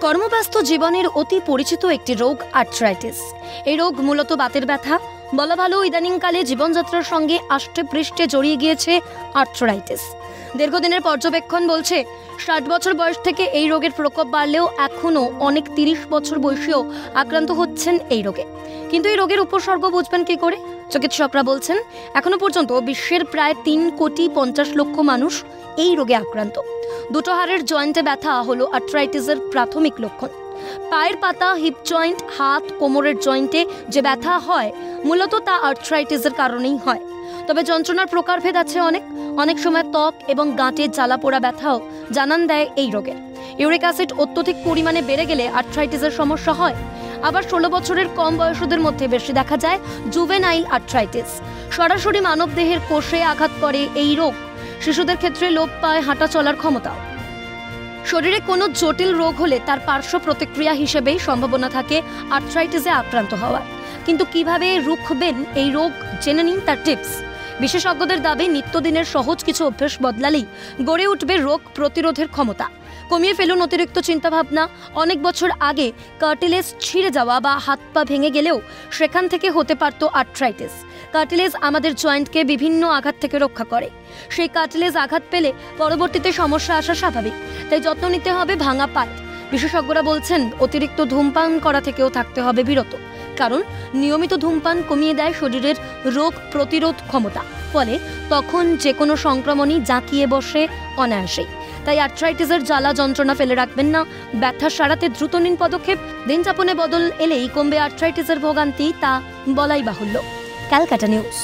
কর্মব্যস্ত জীবনের অতি পরিচিত একটি রোগ আর্থ্রাইটিস। এই রোগ মূলত বাতের ব্যথা। বলা ভালো, ইদানিংকালে জীবনযাত্রার সঙ্গে আষ্টে পৃষ্ঠে জড়িয়ে গিয়েছে আর্থ্রাইটিস। দীর্ঘদিনের পর্যবেক্ষণ বলছে 60 বছর বয়স থেকে এই রোগের প্রকোপ বাড়লেও এখনও অনেক 30 বছর বয়সীও আক্রান্ত হচ্ছেন এই রোগে। কিন্তু এই রোগের উপসর্গ বুঝবেন কি করে? চিকিৎসকরা বলছেন এখনো পর্যন্ত বিশ্বের প্রায় 3,50,00,000 মানুষ এই রোগে আক্রান্ত। দুটো হাড়ের জয়েন্টে ব্যথা হলো আর্থ্রাইটিসের প্রাথমিক লক্ষণ। পায়ের পাতা, হিপ জয়েন্ট, হাত, কোমরের জয়েন্টে যে ব্যথা হয় মূলত তা আর্থ্রাইটিসের কারণেই হয়। তবে যন্ত্রণার প্রকারভেদ আছে অনেক সময় ত্বক এবং গাঁটে জ্বালা পোড়া ব্যথাও জানান দেয় এই রোগের। ইউরিক অ্যাসিড অত্যধিক পরিমাণে বেড়ে গেলে আর্থ্রাইটিসের সমস্যা হয়। আবার 16 বছরের কম বয়সীদের মধ্যে বেশি দেখা যায় জুভেনাইল আর্থ্রাইটিস। সরাসরি মানবদেহের কোষে আঘাত করে এই রোগ। শিশুদের ক্ষেত্রে লোপ পায় হাঁটা চলার ক্ষমতাও। শরীরে কোনো জটিল রোগ হলে তার পার্শ্ব প্রতিক্রিয়া হিসেবেই সম্ভাবনা থাকে আর্থ্রাইটিসে আক্রান্ত হওয়ার। কিন্তু কিভাবে রুখবেন এই রোগ, জেনে নিন তার টিপস। বিশেষজ্ঞদের দাবি নিত্যদিনের সহজ কিছু অভ্যাস বদলালেই গড়ে উঠবে রোগ প্রতিরোধের ক্ষমতা। কমিয়ে ফেলুন অতিরিক্ত চিন্তাভাবনা। অনেক বছর আগে কার্টিলেজ ছিঁড়ে যাওয়া বা হাত পা ভেঙে গেলেও সেখান থেকে হতে পারত আর্থ্রাইটিস। কার্টিলেজ আমাদের জয়েন্টকে বিভিন্ন আঘাত থেকে রক্ষা করে। সেই কার্টিলেজ আঘাত পেলে পরবর্তীতে সমস্যা আসা স্বাভাবিক, তাই যত্ন নিতে হবে ভাঙা পায়ে। বিশেষজ্ঞরা বলছেন অতিরিক্ত ধূমপান করা থেকেও থাকতে হবে বিরত, কারণ নিয়মিত ধূমপান কমিয়ে দেয় শরীরের রোগ প্রতিরোধ ক্ষমতা। ফলে তখন যে কোনো সংক্রমণই জাঁকিয়ে বসে অনায়াসেই। তাই আর্থ্রাইটিসের জ্বালা যন্ত্রণা ফেলে রাখবেন না। ব্যথা সারাতে দ্রুত নিন পদক্ষেপ। দিনযাপনে বদল এলেই কমবে আর্থ্রাইটিসের ভোগান্তি, তা বলাই বাহুল্য। ক্যালকাটা নিউজ।